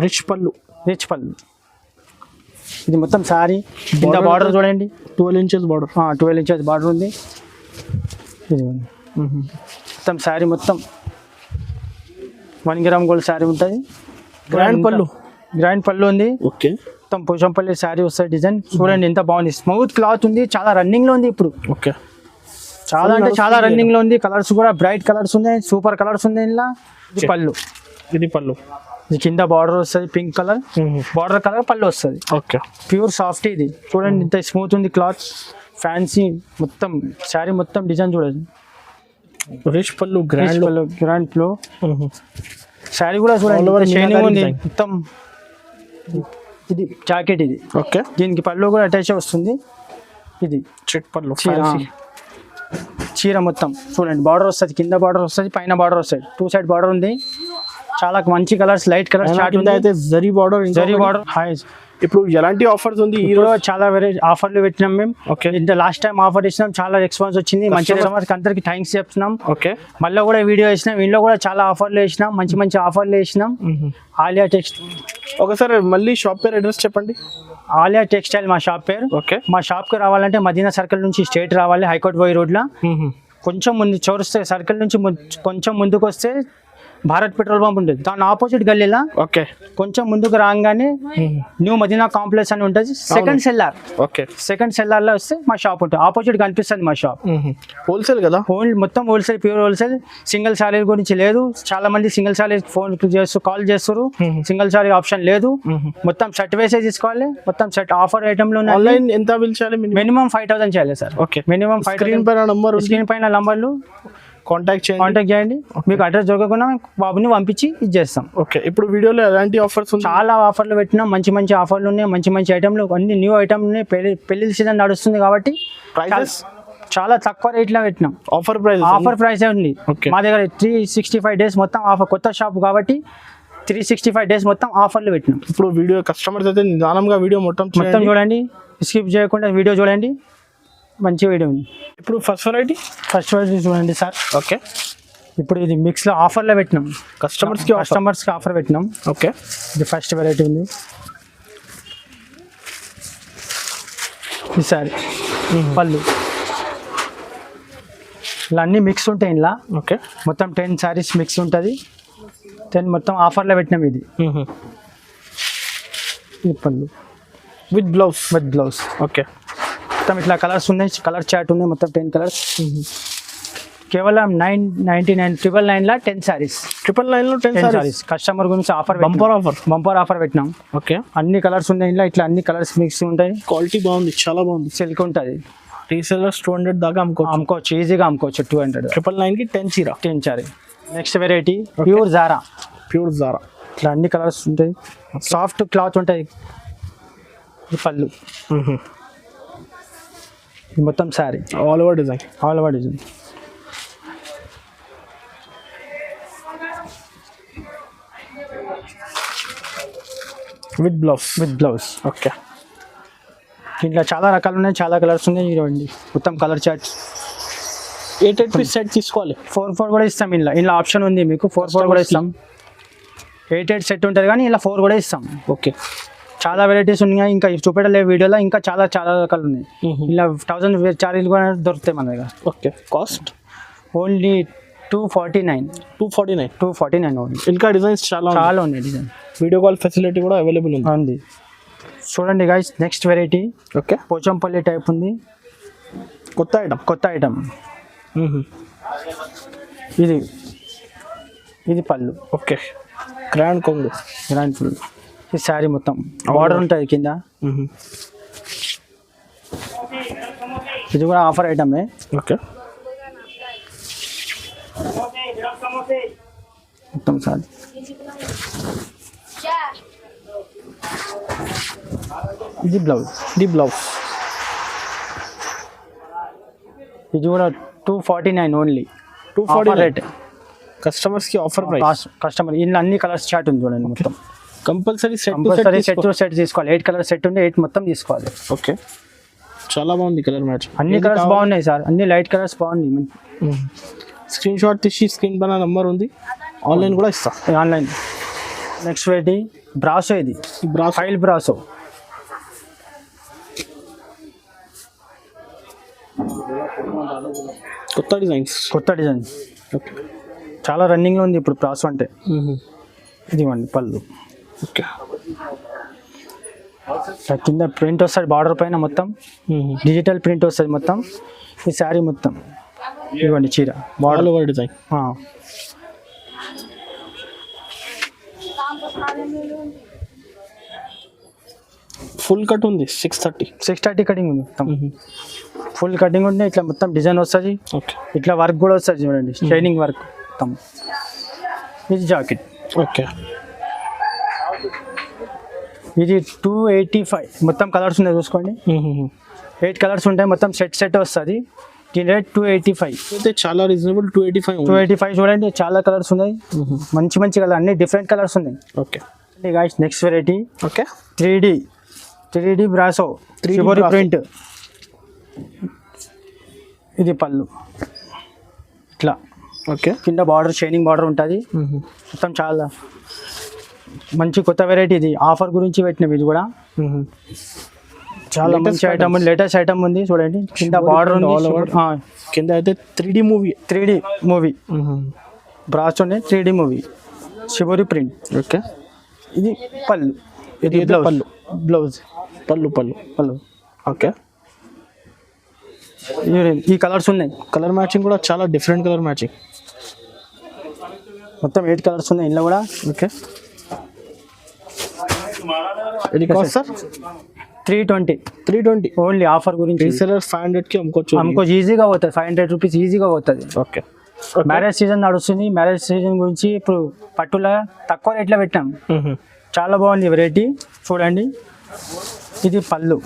Rich పళ్ళు. ఇది మొత్తం సారీ కింద బార్డర్ చూడండి, 12 inches బార్డర్. 12 inches బార్డర్ ఉంది. ఇది మొత్తం సారీ మొత్తం 1 gram గోల్డ్ సారీ ఉంటుంది. గ్రాండ్ పళ్ళు ఉంది. ఓకే, మొత్తం పోచంపల్లి సారీ వస్తుంది. డిజైన్ చూడండి ఎంత బాగుంది, స్మూత్ క్లాత్ ఉంది, చాలా రన్నింగ్ లో ఉంది ఇప్పుడు. ఓకే, చాలా అంటే చాలా రన్నింగ్ లో ఉంది. కలర్స్ కూడా బ్రైట్ కలర్స్ ఉన్నాయి, సూపర్ కలర్స్ ఉన్నాయి. ఇలా ఇది పళ్ళు. ఇది కింద బార్డర్ వస్తుంది, పింక్ కలర్ బార్డర్ కలర్ పళ్ళు వస్తుంది. Okay, pure soft. ఇది చూడండి ఇంత స్మూత్ ఉంది క్లాత్, ఫ్యాన్సీ మొత్తం శారీ మొత్తం డిజైన్ చూడండి. రిచ్ పళ్ళు, గ్రాండ్ ఫ్లో. శారీ కూడా చూడండి షైనింగ్ ఉంది మొత్తం. ఇది జాకెట్. ఇది ఓకే, దీనికి పళ్ళు కూడా అటాచ్ వస్తుంది. ఇది చెట్ పళ్ళు, చీర మొత్తం చూడండి బార్డర్ వస్తుంది, కింద బార్డర్ వస్తుంది, పైన బార్డర్ వస్తుంది, 2 side బార్డర్ ఉంది. చాలా మంచి కలర్స్, లైట్ కలర్స్. అయితే జరీ బార్డర్. హాయ్, ఇప్పుడు ఎలాంటి ఆఫర్స్ ఉంది? ఈరోజు చాలా వెరైటీ ఆఫర్లు పెట్టినాం మేము. ఓకే, ఇంత లాస్ట్ టైం ఆఫర్ ఇచ్చినాం, చాలా రెస్పాన్స్ వచ్చింది. మంచి కస్టమర్స్ అందరికి థ్యాంక్స్ చెప్తున్నాం. ఓకే, మళ్ళీ కూడా వీడియో వేసినాం, ఇంట్లో కూడా చాలా ఆఫర్లు వేసినాం, మంచి ఆఫర్లు వేసినాం. ఆలియా టెక్స్ట్. ఒకసారి మళ్ళీ షాప్ పేరు, అడ్రస్ చెప్పండి. ఆలియా టెక్స్టైల్ మా షాప్ పేరు. ఓకే, మా షాప్ కి రావాలంటే మదీనా సర్కిల్ నుంచి స్ట్రైట్ రావాలి, హైకోర్ట్ పోయి రోడ్ లో కొంచెం ముందు చౌరస్తా సర్కిల్ నుంచి కొంచెం ముందుకు వస్తే భారత్ పెట్రోల్ పంప్ ఉంటుంది, దాని ఆపోజిట్ గల్లీలా. ఓకే, కొంచెం ముందుకు రాగానే న్యూ మదీనా కాంప్లెక్స్ అని ఉంటుంది, second cellar. Okay, second cellar లో వస్తే మా షాప్ ఉంటుంది, ఆపోజిట్ కనిపిస్తుంది మా షాప్. హోల్సేల్ కదా? మొత్తం wholesale, pure wholesale. Single sorry గురించి లేదు, చాలా మంది సింగిల్ సారీ ఫోన్ కాల్ చేస్తారు, సింగిల్ సారీ ఆప్షన్ లేదు. మొత్తం సెట్ వేసే తీసుకోవాలి, మొత్తం సెట్ ఆఫర్ ఐటమ్ లో. ఆన్లైన్ ఎంత బిల్ చేయాలి? మినిమం 5,000 చేయాలి సార్. Okay, minimum 5,000. స్క్రీన్ పైన నంబర్లు కాంటాక్ట్ చేయండి. మీకు అడ్రస్ దొరకకుండా బాబుని పంపించి ఇచ్చేస్తాం. ఓకే, ఇప్పుడు వీడియోలో ఎలాంటి ఆఫర్స్? చాలా ఆఫర్లు పెట్టినాం, మంచి ఆఫర్లు ఉన్నాయి, మంచి ఐటమ్లు, అన్ని న్యూ ఐటమ్ ఉన్నాయి. పెళ్లి సీజన్ నడుస్తుంది కాబట్టి ప్రైసెస్ చాలా తక్కువ రేట్లో పెట్టినాం. ఆఫర్ ప్రైస్ ఉంది మా దగ్గర. 365 days మొత్తం ఆఫర్, కొత్త షాప్ కాబట్టి 365 days మొత్తం ఆఫర్లు పెట్టినాం. ఇప్పుడు వీడియో కస్టమర్స్ అయితే నిదానంగా వీడియో మొత్తం చూడండి, స్కిప్ చేయకుండా వీడియో చూడండి, మంచి వీడియో ఉంది. ఇప్పుడు ఫస్ట్ వెరైటీ చూడండి సార్. ఓకే, ఇప్పుడు ఇది మిక్స్లో ఆఫర్లో పెట్టినాం, కస్టమర్స్కి ఆఫర్ పెట్టినాం. ఓకే, ఇది ఫస్ట్ వెరైటీ ఉంది. ఈ సారీ పళ్ళు ఇలా అన్నీ మిక్స్ ఉంటాయి ఇలా. ఓకే, మొత్తం 10 sarees మిక్స్ ఉంటుంది, 10 మొత్తం ఆఫర్లో పెట్టినాం. ఇది పళ్ళు విత్ బ్లౌజ్. ఓకే, మొత్తం ఇట్లా కలర్స్ ఉన్నాయి, కలర్ చార్ట్ ఉన్నాయి, మొత్తం 10 colors. కేవలం 999 999 10 sarees. 10 sarees కస్టమర్ గురించి ఆఫర్, బంపర్ ఆఫర్ పెట్టినాం. ఓకే, అన్ని కలర్స్ ఉన్నాయి ఇలా, ఇట్లా అన్ని కలర్స్ మిక్స్ ఉంటాయి. క్వాలిటీ బాగుంది, చాలా బాగుంది. సిల్క్ ఉంటుంది, రీసెలర్స్ 200 దాకా అమ్ముకోవచ్చు, ఈజీగా అమ్ముకోవచ్చు. 200. 999కి 10 sorry. Next variety pure Zara. ఇట్లా అన్ని కలర్స్ ఉంటాయి, సాఫ్ట్ క్లాత్ ఉంటాయి. ఈ పళ్ళు, మొత్తం sorry all over design. With blouse. Okay, ఇట్లా చాలా రకాలు ఉన్నాయి, చాలా కలర్స్ ఉన్నాయి. ఇవ్వండి మొత్తం కలర్ చార్ట్స్. 8 piece సెట్ తీసుకోవాలి. 4 కూడా ఇస్తాం. ఇలా ఆప్షన్ ఉంది మీకు, 4 కూడా ఇస్తాం. 8 సెట్ ఉంటుంది కానీ ఇలా 4 కూడా ఇస్తాం. ఓకే, చాలా వెరైటీస్ ఉన్నాయి, ఇంకా చూపెట్టలే వీడియోలో, ఇంకా చాలా రకాలు ఉన్నాయి. ఇలా 1000 చార్జీలు కూడా దొరుకుతాయి మన దగ్గర. Okay, cost only 249 only. ఇంకా డిజైన్స్ చాలా ఉన్నాయి. డిజైన్ వీడియో కాల్ ఫెసిలిటీ కూడా అవైలబుల్ ఉంది. చూడండి guys, next variety. Okay, Pochampally type ఉంది, కొత్త ఐటమ్. ఇది పళ్ళు. ఓకే, గ్రాండ్ కొంగు. ఈ శారీ మొత్తం బార్డర్ ఉంటుంది కింద. ఇది కూడా ఆఫర్ ఐటమే. ఓకే, మొత్తం సారీ. ఇది బ్లౌజ్. ఇది కూడా 249 ఓన్లీ. 249 రేట్. కస్టమర్స్ కి ఆఫర్ ప్రైస్. కస్టమర్ ఇందులో అన్ని కలర్స్ చార్ట్ ఉంది చూడండి. మొత్తం కంపల్సరీ సెట్ తీసుకోవాలి. 8 కలర్ సెట్ ఉంది, 8 మొత్తం తీసుకోవాలి. ఓకే, చాలా బాగుంది కలర్ మ్యాచ్. అన్ని కలర్స్ బాగున్నాయి సార్, అన్ని లైట్ కలర్స్ బాగున్నాయి. స్క్రీన్ షాట్ తీసి స్క్రీన్ పైన నంబర్ ఉంది, ఆన్లైన్ కూడా ఇస్తా. ఆన్లైన్ నెక్స్ట్ వెరైటీ బ్రాసో, ఇది బ్రాస్ ఫైల్ బ్రాసో. కొత్త డిజైన్స్. కొత్త డిజైన్, ఓకే. చాలా రన్నింగ్లో ఉంది ఇప్పుడు బ్రాసో అంటే. ఇదివ్వండి పళ్ళు. ఓకే. కింద ప్రింట్ వస్తుంది బార్డర్ పైన, మొత్తం డిజిటల్ ప్రింట్ వస్తుంది మొత్తం. ఈ శారీ మొత్తం ఇవ్వండి చీర all over design. Full cut ఉంది 630. 630 కటింగ్ ఉంది మొత్తం. ఫుల్ కటింగ్ ఉంటే ఇట్లా మొత్తం డిజైన్ వస్తుంది. ఓకే. ఇట్లా వర్క్ కూడా వస్తుంది చూడండి, షైనింగ్ వర్క్ మొత్తం. ఇది జాకెట్. ఓకే. ఇది 285 మొత్తం కలర్స్ ఉన్నాయి చూసుకోండి. 8 కలర్స్ ఉంటాయి మొత్తం, సెట్ వస్తుంది. దీని రేట్ 285. అయితే చాలా రీజనబుల్. 285 చూడండి, చాలా కలర్స్ ఉన్నాయి. మంచి మంచి కలర్, అన్ని డిఫరెంట్ కలర్స్ ఉన్నాయి. Okay. Guys next variety okay. 3D brasso, 3D print. ఇది పళ్ళు ఇట్లా. ఓకే. కింద బార్డర్ షైనింగ్ బార్డర్ ఉంటుంది మొత్తం. చాలా మంచి కొత్త వెరైటీ, ఇది ఆఫర్ గురించి పెట్టినవి. ఇది కూడా చాలా మంచి ఐటమ్ ఉంది, లేటెస్ట్ ఐటమ్ ఉంది చూడండి. కింద బార్డర్ ఉంది, కింద అయితే 3D movie brasso 3D movie, shibori print. Okay. ఇది పళ్ళు, ఇది బ్లౌజ్. పళ్ళు. ఓకే. ఈ కలర్స్ ఉన్నాయి. కలర్ మ్యాచింగ్ కూడా చాలా డిఫరెంట్ కలర్ మ్యాచింగ్. మొత్తం 8 కలర్స్ ఉన్నాయి ఇందులో కూడా. ఓకే. ఇది కాస్ట్ సార్ 320 ఓన్లీ ఆఫర్ గురించి. రీసెలర్ 500కి అమ్ముకోవచ్చు. ఈజీగా పోతుంది, 500 రూపీస్ ఈజీగా పోతుంది. ఓకే. మ్యారేజ్ సీజన్ నడుస్తుంది, మ్యారేజ్ సీజన్ గురించి ఇప్పుడు పట్టులా తక్కువ రేట్లో పెట్టాం. చాలా బాగుంది వెరైటీ చూడండి. ఇది పళ్ళు.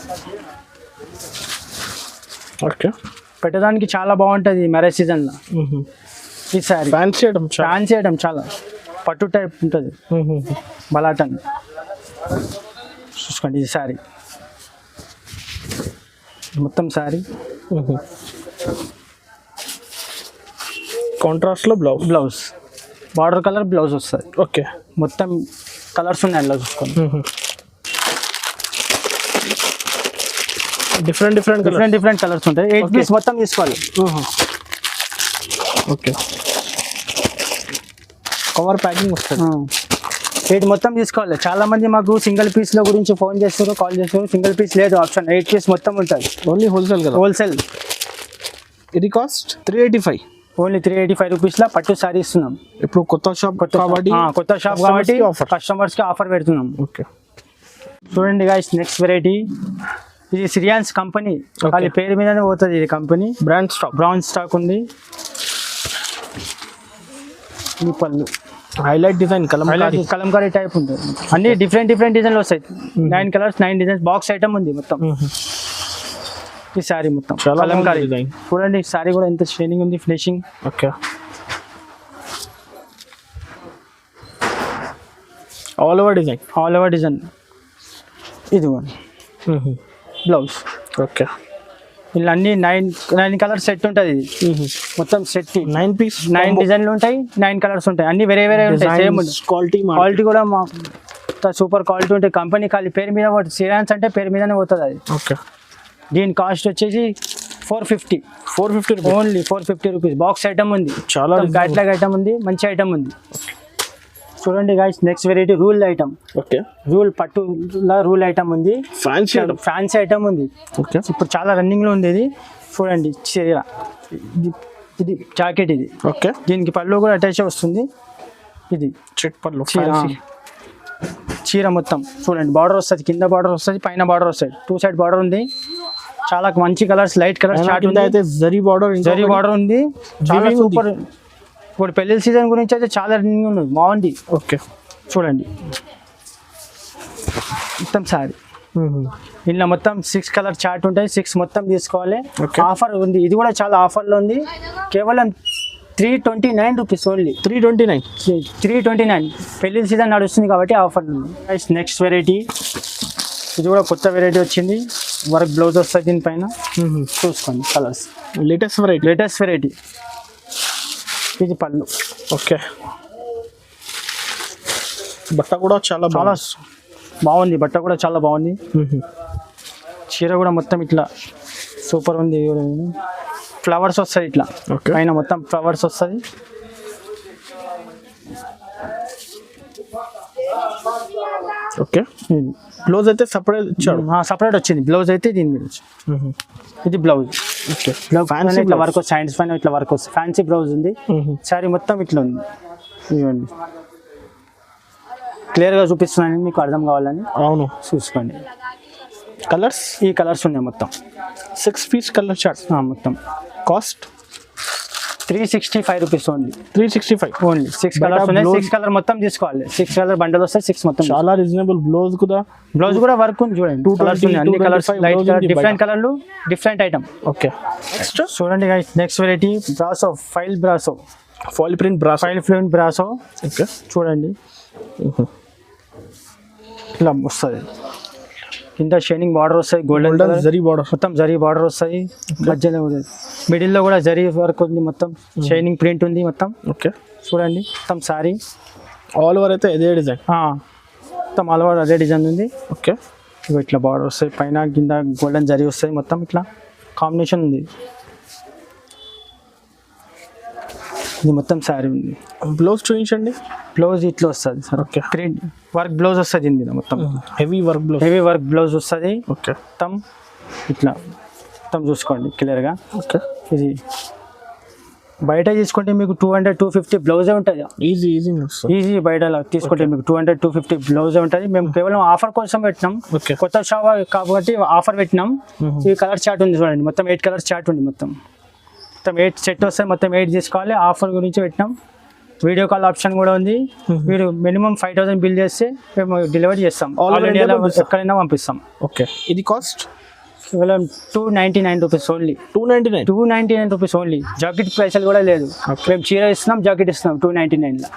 ఓకే. పెట్టడానికి చాలా బాగుంటుంది మ్యారేజ్ సీజన్లో. ఈ సారీ ఫ్యాన్సీ ఐటమ్ చాలా పట్టు టైప్ ఉంటుంది, బలాటన్. చూసుకోండి ఇది శారీ మొత్తం. శారీ కాంట్రాస్ట్ లో బ్లౌజ్ బార్డర్ కలర్ బ్లౌజ్ వస్తుంది. ఓకే. మొత్తం కలర్స్ ఉన్నాయి అందులో చూసుకోండి. డిఫరెంట్ కలర్స్ ఉంటాయి. 8 పీస్ మొత్తం తీసుకోవాలి. ఓకే. కవర్ ప్యాకింగ్ వస్తుంది. 8 మొత్తం తీసుకోవాలి. చాలా మంది మాకు సింగిల్ పీస్ లో గురించి ఫోన్ చేస్తారు, కాల్ చేస్తారు. సింగిల్ పీస్ లేదు ఆప్షన్, 8 పీస్ మొత్తం ఉంటుంది. ఓన్లీ హోల్సేల్ కదా? హోల్సేల్. ఇది కాస్ట్ 385. ఓన్లీ 385 రూపీస్లో పట్టు శారీ ఇస్తున్నాం. ఇప్పుడు కొత్త షాప్ కాబట్టి కస్టమర్స్ కి ఆఫర్ పెడుతున్నాం. ఓకే. చూడండి గాయ్స్ నెక్స్ట్ వెరైటీ. ఇది సిరియాన్స్ కంపెనీ, వాళ్ళ పేరు మీదనే పోతుంది. ఇది కంపెనీ బ్రాండ్ స్టాక్ ఉంది. ఈ పళ్ళు హైలైట్ డిజైన్ కలంకారీ టైప్ ఉంటుంది. అన్ని డిఫరెంట్ డిజైన్లు వస్తాయి. 9 కలర్స్ 9 డిజైన్స్. బాక్స్ ఐటమ్ ఉంది మొత్తం. ఈ శారీ మొత్తం కలంకారీ చూడండి. శారీ కూడా ఎంత షైనింగ్ ఉంది, finishing. Okay. All over design. ఇది బ్లౌజ్. ఓకే. ఇలా అన్ని 9 కలర్ సెట్ ఉంటుంది. ఇది మొత్తం సెట్ 9 పీస్ 9 డిజైన్లు ఉంటాయి, 9 కలర్స్ ఉంటాయి. అన్ని వేరే ఉంటాయి. సేమ్ క్వాలిటీ కూడా సూపర్ క్వాలిటీ ఉంటాయి. కంపెనీ ఖాళీ పేరు మీద పోతుంది. సిరియాన్స్ అంటే పేరు మీదనే పోతుంది అది. ఓకే. దీని కాస్ట్ వచ్చేసి 450 ఓన్లీ 450 రూపీస్. బాక్స్ ఐటమ్ ఉంది, చాలా క్యాట్లాగ్ ఐటమ్ ఉంది, మంచి ఐటమ్ ఉంది. చూడండి guys next variety rule item. Okay. పట్టులా రూల్ ఐటమ్ ఉంది. ఫ్యాన్సీ ఐటమ్ ఉంది. ఓకే. ఇప్పుడు చాలా రన్నింగ్ లో ఉంది ఇది. చూడండి చీర, ఇది జాకెట్. ఇది ఓకే. దీనికి పళ్ళు కూడా అటాచ్ వస్తుంది. ఇది చెట్ పళ్ళు చీర మొత్తం చూడండి. బార్డర్ వస్తుంది, కింద బార్డర్ వస్తుంది, పైన బార్డర్ వస్తుంది. 2 సైడ్ బార్డర్ ఉంది. చాలా మంచి కలర్స్, లైట్ కలర్స్. అయితే జరీ బార్డర్ ఉంది. చాలా సూపర్. ఇప్పుడు పెళ్లి సీజన్ గురించి అయితే చాలా రన్నింగ్ ఉంది, బాగుంది. ఓకే. చూడండి మొత్తం శారీ. ఇంట్లో మొత్తం 6 కలర్ చార్ట్ ఉంటాయి. 6 మొత్తం తీసుకోవాలి. ఆఫర్ ఉంది, ఇది కూడా చాలా ఆఫర్లో ఉంది. కేవలం 329 రూపీస్ ఓన్లీ. 329 పెళ్లి సీజన్ నడుస్తుంది కాబట్టి ఆఫర్ ఉంది. Next variety. ఇది కూడా కొత్త వెరైటీ వచ్చింది. వర్క్ బ్లౌజ్ వస్తుంది దీనిపైన. చూసుకోండి కలర్స్. Latest variety. ఇది పళ్ళు. ఓకే. బట్ట కూడా చాలా చాలా బాగుంది, బట్ట కూడా చాలా బాగుంది. చీర కూడా మొత్తం ఇట్లా సూపర్ ఉంది. ఫ్లవర్స్ వస్తుంది ఇట్లా పైన మొత్తం ఫ్లవర్స్ వస్తుంది. ఓకే. బ్లౌజ్ అయితే సపరేట్ ఇచ్చాడు. సపరేట్ వచ్చింది బ్లౌజ్ అయితే దీని మీద. ఇది బ్లౌజ్. ఓకే. ఫ్యాన్సీ ఇట్లా వర్క్ వస్తుంది, హ్యాండ్స్ పైన ఇట్లా వర్క్ వస్తుంది. ఫ్యాన్సీ బ్లౌజ్ ఉంది. శారీ మొత్తం ఇట్లా ఉంది. ఇవ్వండి, క్లియర్గా చూపిస్తున్నాను మీకు అర్థం కావాలని. అవును, చూసుకోండి. కలర్స్ ఈ కలర్స్ ఉన్నాయి మొత్తం 6 పీస్ కలర్ చార్ట్. మొత్తం cost 365 rupees only. 365 only 6 colours ఉన్నాయి. 6 కలర్ మొత్తం తీసుకోవాలి. 6 కలర్ బండల్ వస్తాయి. 6 మొత్తం చాలా రీజనబుల్. బ్లౌజ్ కూడా వర్క్ ఉంది చూడండి. 2 కలర్స్ ఉన్నాయి, అన్ని కలర్స్ లైట్ కలర్, డిఫరెంట్ కలర్లు, డిఫరెంట్ ఐటమ్. ఓకే. నెక్స్ట్ చూడండి guys, next variety brasso, file brasso, foil print brasso. File print brasso. Okay. చూడండి ఇలా వస్తుంది. కింద షైనింగ్ బార్డర్ వస్తాయి, గోల్డెన్ జరీ బార్డర్, మొత్తం జరీ బార్డర్ వస్తాయి. మధ్యలో మిడిల్లో కూడా జరీ వర్క్ ఉంది, మొత్తం షైనింగ్ ప్రింట్ ఉంది మొత్తం. ఓకే. చూడండి మొత్తం సారీ ఆల్ ఓవర్ అయితే ఇదే డిజైన్. మొత్తం ఆల్ ఓవర్ అదే డిజైన్ ఉంది. ఓకే. ఇట్లా బార్డర్ వస్తాయి, పైన కింద గోల్డెన్ జరీ వస్తాయి, మొత్తం ఇట్లా కాంబినేషన్ ఉంది. ఇది మొత్తం శారీ ఉంది. బ్లౌజ్ చూపించండి. బ్లౌజ్ ఇట్లా వస్తుంది sir. Okay. Print work blouse వస్తుంది దీని మీద మొత్తం. Heavy work blouse. Heavy work blouse వస్తుంది. ఓకే. మొత్తం ఇట్లా మొత్తం చూసుకోండి క్లియర్గా. ఓకే. ఇది బయట తీసుకుంటే మీకు 200-250 బ్లౌజే ఉంటుంది. ఈజీ బయట తీసుకుంటే మీకు 200-250 బ్లౌజే ఉంటుంది. మేము కేవలం ఆఫర్ కోసం పెట్టినాం. కొత్త షాప్ కాబట్టి ఆఫర్ పెట్టినాం. ఈ కలర్ చార్ట్ ఉంది చూడండి, మొత్తం 8 కలర్ చార్ట్ ఉంది. మొత్తం 8 సెట్ వస్తాయి, మొత్తం 8 తీసుకోవాలి. ఆఫర్ గురించి పెట్టినాం. వీడియో కాల్ ఆప్షన్ కూడా ఉంది. మీరు మినిమం 5000 బిల్ చేస్తే మేము డెలివరీ చేస్తాం. ఆల్ ఇండియాలో ఎక్కడైనా పంపిస్తాం. ఓకే. ఇది కాస్ట్ కేవలం 299 rupees only. 299 rupees only. Jacket పైసలు కూడా లేదు. మేము చీర ఇస్తున్నాం, జాకెట్ ఇస్తున్నాం 299లో.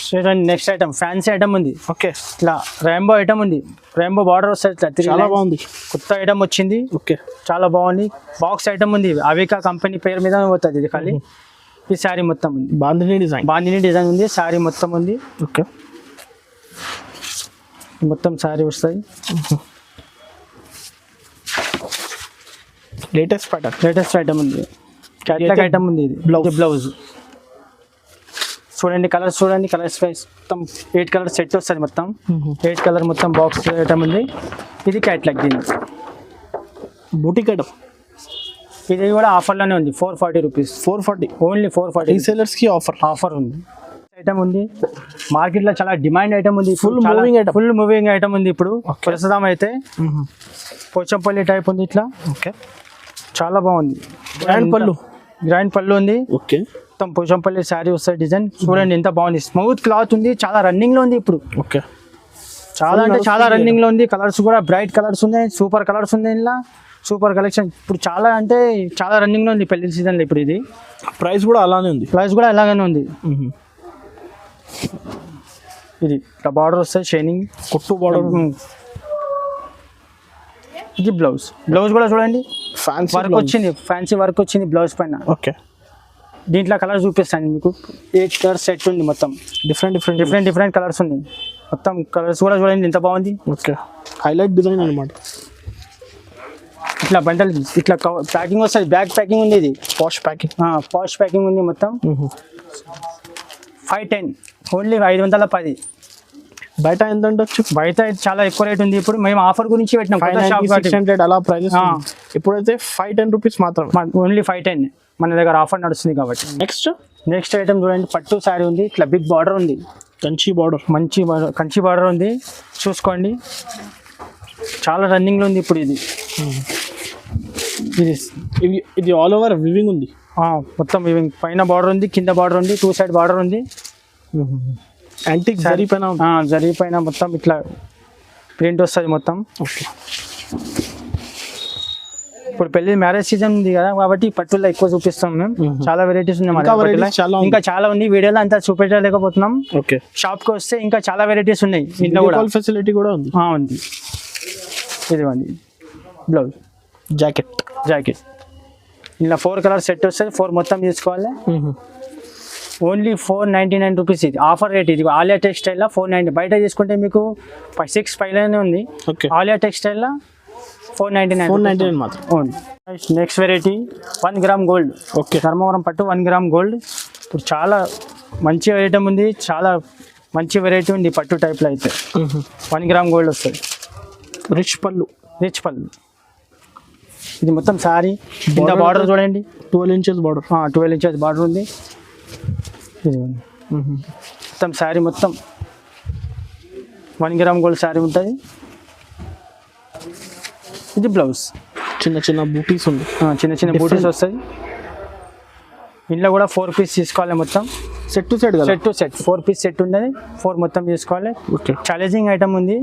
చూడండి నెక్స్ట్ ఐటమ్, ఫ్యాన్సీ ఐటమ్ ఉంది. ఓకే. ఇట్లా రెయిన్బో ఐటమ్ ఉంది. రెయిన్బో బార్డర్ వస్తుంది ఇట్లా. చాలా బాగుంది, కొత్త ఐటమ్ వచ్చింది. ఓకే. చాలా బాగుంది. బాక్స్ ఐటమ్ ఉంది, అవికా కంపెనీ పేరు మీద పోతుంది ఇది. ఖాళీ ఈ శారీ మొత్తం ఉంది. బాందిని డిజైన్ ఉంది. శారీ మొత్తం ఉంది. ఓకే. మొత్తం శారీ వస్తాయి. లేటెస్ట్ ఐటమ్ ఉంది. క్యాట్లాగ్ ఐటమ్ ఉంది. ఇది బ్లౌజ్ చూడండి. కలర్స్ చూడండి. కలర్స్ వైస్ మొత్తం 8 కలర్ సెట్ వస్తుంది. మొత్తం 8 కలర్ మొత్తం బాక్స్ ఐటమ్ ఉంది. ఇది క్యాట్లాగ్. దీని బూటిక్ ఐటమ్. ఇది కూడా ఆఫర్లోనే ఉంది. 440 రూపీస్. 440 ఓన్లీ 440. రీసేలర్స్కి ఆఫర్ ఉంది. ఐటమ్ ఉంది. మార్కెట్లో చాలా డిమాండ్ ఐటమ్ ఉంది. ఫుల్ మూవింగ్ ఐటమ్ ఉంది ఇప్పుడు ప్రస్తుతం అయితే. పోచంపల్లి టైప్ ఉంది ఇట్లా. ఓకే. చాలా బాగుంది. గ్రాండ్ పళ్ళు ఉంది. ఓకే. మొత్తం పోచంపల్లి శారీ వస్తుంది డిజైన్. చూడండి ఎంత బాగుంది. స్మూత్ క్లాత్ ఉంది. చాలా రన్నింగ్ లో ఉంది ఇప్పుడు. ఓకే. చాలా అంటే చాలా రన్నింగ్ లో ఉంది. కలర్స్ కూడా బ్రైట్ కలర్స్ ఉన్నాయి. సూపర్ కలర్స్ ఉంది. ఇలా సూపర్ కలెక్షన్. ఇప్పుడు చాలా అంటే చాలా రన్నింగ్ లో ఉంది పెళ్లి సీజన్ లో ఇప్పుడు. ఇది ప్రైస్ కూడా అలానే ఉంది. ఇది ఇట్లా బార్డర్ వస్తుంది, షైనింగ్ కొట్టు బార్డర్. ఇది బ్లౌజ్ కూడా చూడండి. వర్క్ వచ్చింది, ఫ్యాన్సీ వర్క్ వచ్చింది బ్లౌజ్ పైన. ఓకే. దీంట్లో కలర్ చూపిస్తాను మీకు. 8 కలర్ సెట్ ఉంది. మొత్తం డిఫరెంట్ కలర్స్ ఉంది. మొత్తం కలర్స్ కూడా చూడండి ఎంత బాగుంది. ఓకే. హైలైట్ డిజైన్ అనమాట. ఇట్లా బండల్ ఇట్లా ప్యాకింగ్ వస్తుంది. బ్యాగ్ ప్యాకింగ్ ఉంది. ఇది పాష్ ప్యాకింగ్ ఉంది. మొత్తం 510 ఓన్లీ 510. బయట ఎంత ఉండొచ్చు? బయట చాలా ఎక్కువ రేట్ ఉంది. ఇప్పుడు మేము ఆఫర్ గురించి పెట్టినాం. 600 అలా ప్రైజెస్. ఇప్పుడైతే 510 రూపీస్ మాత్రం. ఓన్లీ 510 మన దగ్గర ఆఫర్ నడుస్తుంది కాబట్టి. నెక్స్ట్ ఐటమ్ చూడండి. పట్టు శారీ ఉంది. ఇట్లా బిగ్ బార్డర్ ఉంది. కంచి బార్డర్ ఉంది. చూసుకోండి చాలా రన్నింగ్ లో ఉంది ఇప్పుడు. ఇది ఆల్ ఓవర్ వివింగ్ ఉంది. మొత్తం వివింగ్. పైన బార్డర్ ఉంది, కింద బార్డర్ ఉంది, 2 సైడ్ బార్డర్ ఉంది. యాంటిక్ జరీ పైన మొత్తం ఇట్లా ప్రింట్ వస్తుంది మొత్తం. ఓకే. ఇప్పుడు పెళ్లి మ్యారేజ్ సీజన్ ఉంది కదా కాబట్టి పట్టులో ఎక్కువ చూపిస్తాం మేము. చాలా వెరైటీస్ ఉన్నాయి. ఇంకా చాలా ఉంది. వీడియోలో అంతా చూపించలేకపోతున్నాం. ఓకే. షాప్ కి వస్తే ఇంకా చాలా వెరైటీస్ ఉన్నాయి. ఇంట్లో కూడా ఫెసిలిటీ కూడా ఉంది. ఇదివ్వండి బ్లౌజ్, జాకెట్. ఇలా 4 కలర్ సెట్ వస్తుంది. 4 మొత్తం తీసుకోవాలి. Only 499 rupees. ఇది ఆఫర్ రేట్. ఇది ఆలియా టెక్స్టైల్లో 490. బయట తీసుకుంటే మీకు 6 పైలోనే ఉంది. ఓకే, ఆలియా టెక్స్టైల్లో 499. 499 మాత్రం. Only. Next variety 1 gram gold. Okay, Dharmavaram పట్టు 1 గ్రామ్ గోల్డ్. ఇప్పుడు చాలా మంచి ఐటమ్ ఉంది, చాలా మంచి వెరైటీ ఉంది పట్టు టైప్లో అయితే. 1 గ్రామ్ గోల్డ్ వస్తుంది. రిచ్ పళ్ళు. రిచ్ పళ్ళు. ఇది మొత్తం సారీ కింద బార్డర్ చూడండి, 12 ఇంచెస్ బార్డర్. 12 ఇంచెస్ బార్డర్ ఉంది. ఇది మొత్తం శారీ మొత్తం 1 గ్రామ్ గోల్డ్ శారీ ఉంటుంది. ఇది బ్లౌజ్. చిన్న చిన్న బూటీస్ ఉంది. చిన్న చిన్న బూటీస్ వస్తాయి. ఇంట్లో కూడా 4 పీస్ తీసుకోవాలి మొత్తం. సెట్ టు సెట్ కదా? Set to set 4 piece set ఉన్నది. 4 మొత్తం తీసుకోవాలి. ఓకే, ఛాలెంజింగ్ ఐటమ్ ఉంది.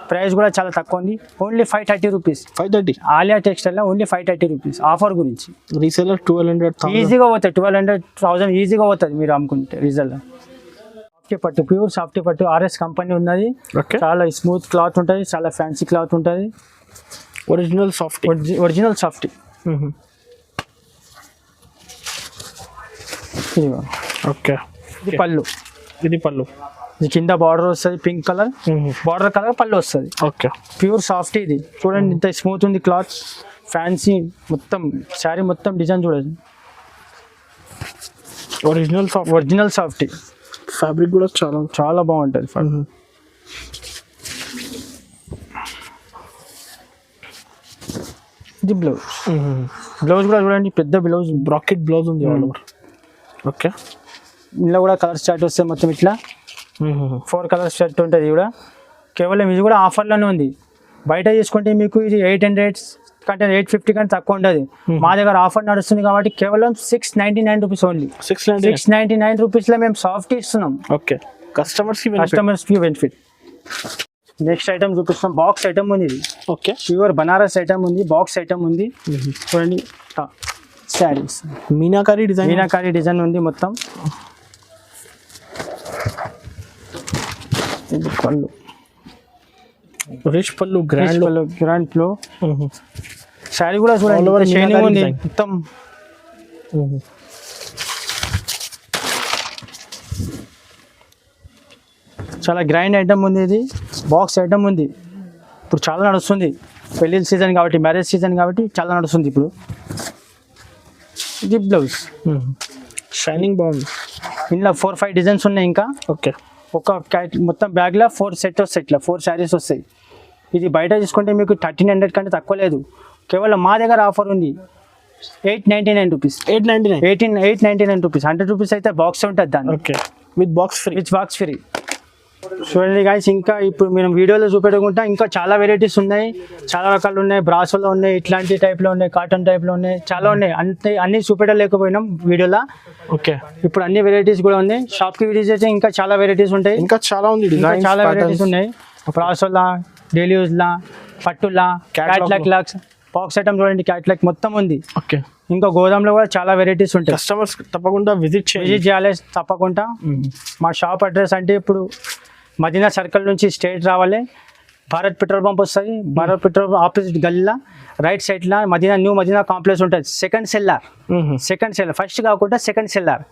ప్రైస్ కూడా చాలా తక్కువ ఉంది. Only 530 rupees. 530. ఆలియా టెక్స్టైల్లో ఓన్లీ 530 రూపీస్. ఆఫర్ గురించి. రీసేలర్ 1200. ఈజీగా పోతాయి. 1200 ఈజీగా పోతుంది మీరు అమ్ముకుంటే. రీజల్ సాఫ్టీ పట్టు, ప్యూర్ సాఫ్టీ పట్టు. ఆర్ఎస్ కంపెనీ ఉన్నది. చాలా స్మూత్ క్లాత్ ఉంటుంది, చాలా ఫ్యాన్సీ క్లాత్ ఉంటుంది. Original softy. Original softy. Okay, ఇది పళ్ళు. ఇది పళ్ళు. ఇది కింద బార్డర్ వస్తుంది, పింక్ కలర్ బార్డర్ కలర్ పళ్ళు వస్తుంది. Okay, pure softy. ఇది చూడండి ఇంత స్మూత్ ఉంది క్లాత్, ఫ్యాన్సీ మొత్తం శారీ మొత్తం డిజైన్ చూడండి. Original soft. Original softy. Fabric కూడా చాలా చాలా బాగుంటుంది. ఇది బ్లౌజ్. బ్లౌజ్ కూడా చూడండి, పెద్ద బ్లౌజ్, బ్రాకెట్ బ్లౌజ్ ఉంది. ఓకే, ఇందులో కూడా కలర్ స్టార్ట్ వస్తాయి మొత్తం ఇట్లా. 4 కలర్స్ షర్ట్ ఉంటుంది. కూడా కేవలం ఇది కూడా ఆఫర్లోనే ఉంది. బయట తీసుకుంటే మీకు ఇది 800 కంటే 850 కంటే తక్కువ ఉంటుంది. మా దగ్గర ఆఫర్ నడుస్తుంది కాబట్టి కేవలం 699 రూపీస్ ఓన్లీ. 699 రూపీస్లో మేము సాఫ్ట్ ఇస్తున్నాం. ఓకే, కస్టమర్స్కి బెనిఫిట్. నెక్స్ట్ ఐటమ్ చూపిస్తాం. బాక్స్ ఐటమ్ ఉంది. ఇది ఓకే, ప్యూర్ బనారస్ ఐటమ్ ఉంది. బాక్స్ ఐటమ్ ఉంది. చూడండి శారీస్ మీనాకారి డిజైన్ ఉంది మొత్తం. పళ్ళు, రిచ్ పళ్ళు, గ్రాండ్ లో శారీ కూడా చూడండి షైనింగ్ ఉంది మొత్తం. చాలా గ్రాండ్ ఐటమ్ ఉంది. ఇది బాక్స్ ఐటమ్ ఉంది. ఇప్పుడు చాలా నడుస్తుంది. పెళ్ళిళ్ళ సీజన్ కాబట్టి, మ్యారేజ్ సీజన్ కాబట్టి చాలా నడుస్తుంది ఇప్పుడు. ఇది బ్లౌజ్. షైనింగ్ బాగుంది. ఇందులో 4-5 డిజైన్స్ ఉన్నాయి ఇంకా. ఓకే, ఒక మొత్తం బ్యాగ్లో 4 సెట్ వస్తాయి. ఇట్లా 4 శారీస్ వస్తాయి. ఇది బయట తీసుకుంటే మీకు 1300 కంటే తక్కువ లేదు. కేవలం మా దగ్గర ఆఫర్ ఉంది 899 రూపీస్. 899 రూపీస్. 100 రూపీస్ అయితే బాక్స్ ఉంటుంది దాన్ని. Okay, with box free. చూడండి గాయస్, ఇంకా ఇప్పుడు మేము వీడియోలో చూపెట్టుకుంటా ఇంకా చాలా వెరైటీస్ ఉన్నాయి, చాలా రకాలు ఉన్నాయి. బ్రాసోలో ఉన్నాయి, ఇట్లాంటి టైప్లో ఉన్నాయి, కాటన్ టైప్లో ఉన్నాయి, చాలా ఉన్నాయి. అన్ని చూపెట్టలేకపోయినాం వీడియోలో. ఓకే, ఇప్పుడు అన్ని వెరైటీస్ కూడా ఉన్నాయి. షాప్కి విజిట్ చేస్తే ఇంకా చాలా వెరైటీస్ ఉంటాయి. ఇంకా చాలా ఉంది. చాలా వెరైటీస్ ఉన్నాయి. బ్రాసోలా, డైలీ యూజ్లా, పట్టులా, క్యాట్లాక్ లాక్స్, బాక్స్ ఐటమ్ చూడండి, క్యాట్లాక్ మొత్తం ఉంది. ఓకే, ఇంకా గోదాంలో కూడా చాలా వెరైటీస్ ఉంటాయి. కస్టమర్స్ తప్పకుండా విజిట్ చేయాలి తప్పకుండా. మా షాప్ అడ్రస్ అంటే ఇప్పుడు మదీనా సర్కిల్ నుంచి స్ట్రైట్ రావాలి. భారత్ పెట్రోల్ పంప్ వస్తుంది. భారత్ పెట్రోల్ పంప్ ఆపోజిట్ గల్లీలో రైట్ సైడ్లో న్యూ మదీనా కాంప్లెక్స్ ఉంటుంది. Second cellar. ఫస్ట్ కాకుండా సెకండ్ సెల్లార్.